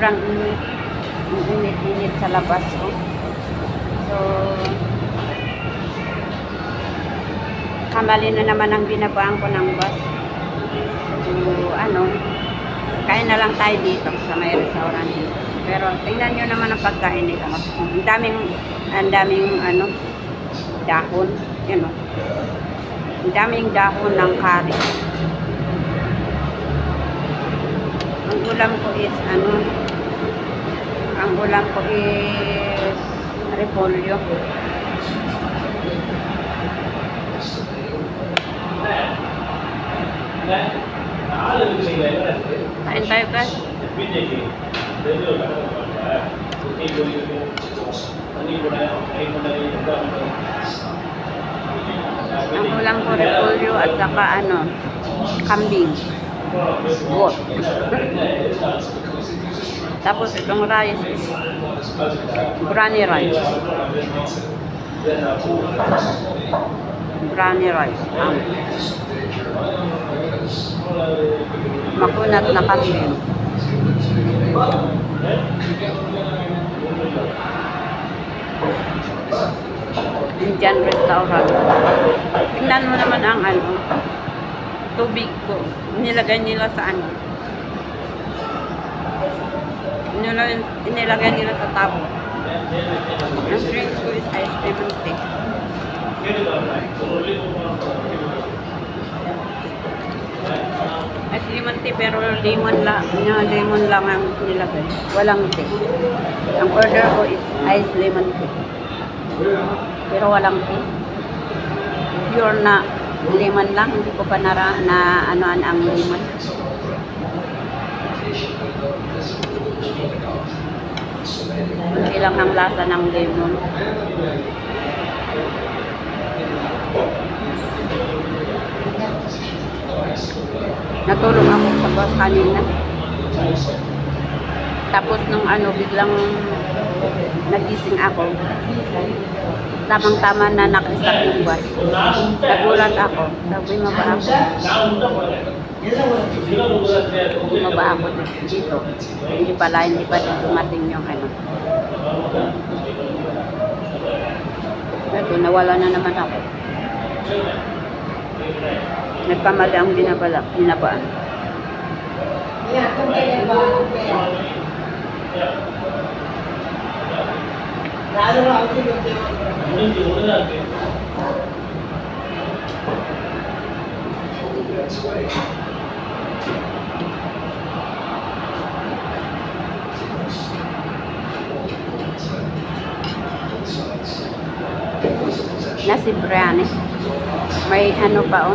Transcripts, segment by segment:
sobrang init. Init sa labas. Oh. So, kamali na naman ang binabaan ko ng bus. So, kain na lang tayo dito sa may restaurant dito. Pero tingnan nyo naman ang pagkain nila. Ang daming dahon. Yan o. Ang daming dahon ng curry. Ang ulam ko is repolyo. Kain tayo guys. Ang ulam ko repolyo at saka kambing. Goat. Tapos itong rice is brownie rice. Brownie rice. Makunat na kambing. Indian restaurant. Tingnan mo naman ang tubig ko. Nilagay nila sa nilagay nila sa tabo. Ang drink ko is ice lemon tea. Ice lemon tea pero lemon lang ang nilagay. Walang tea. Ang order ko is ice lemon tea. Pero walang tea. Pure na lemon lang. Hindi ko pa anoan ang lemon. Hindi lang ang lasa ng lemon. Natulog ako sa bus kanina. Tapos nung biglang nagising ako. Tamang-tama na naka-stop yung bus. Nagulat ako. Sabi, maba ako. Maba ako dito. Hindi pa dumating yung Ito, nawala na naman ako. Nagkamali ang binabaan. Nasi biryani. May pa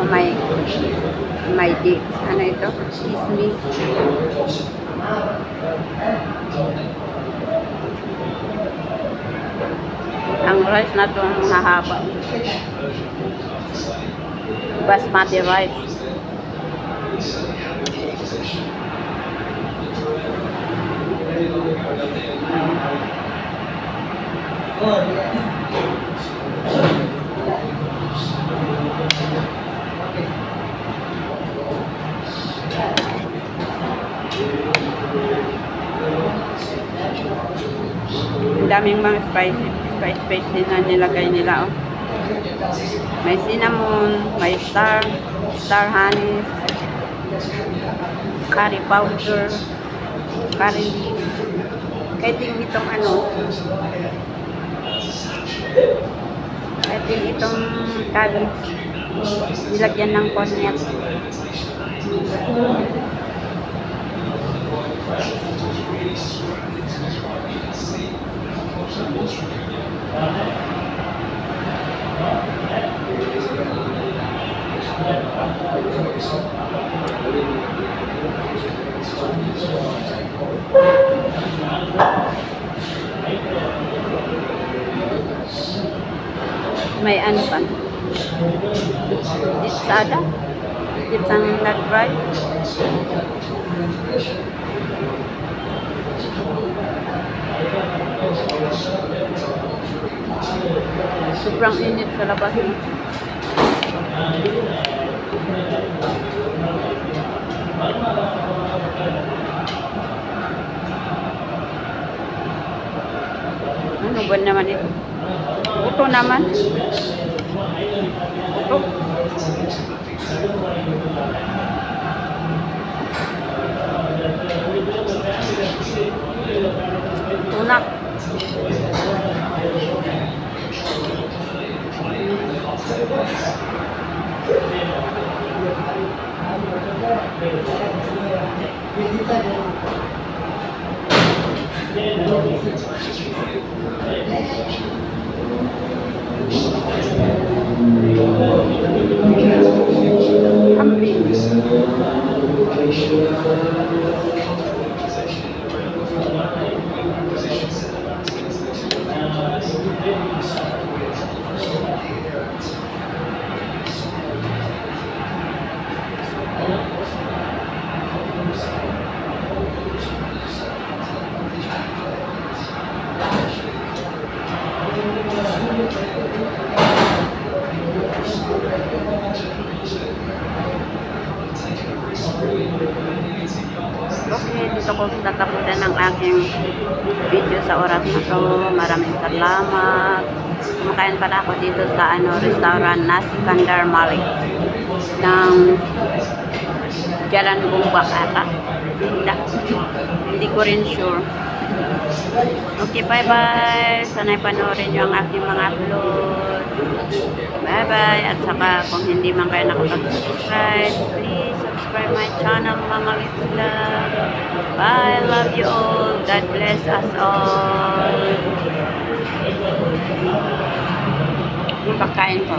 may dates. Ano ito? Kismis. Ang rice na ito ang mahaba. Basmati rice. Ang daming mga spicy na nilagay nila. Oh. May cinnamon, may star honey, curry powder, curry leaf. Kahit itong cabbage, nilagyan ng konyak. May pa? Disada? Ditang nag-dry? Sobrang init sa labas. Ano ba naman ito? Ito naman. Ito. Tuna. Okay, dito ko tatapusin ang aking video sa oras na to. Maraming salamat. Kumakain pala ako dito sa restaurant na Sikandar Malik ng Jalan Bumbak ata. Hindi ko rin sure. Okay, bye-bye. Sana'y panoorin nyo ang aking mga upload. Bye-bye. At saka kung hindi man kayo nakapag-subscribe, please subscribe my channel, Mama Liz Vlog. Bye. Love you all. God bless us all. Pagkain ko.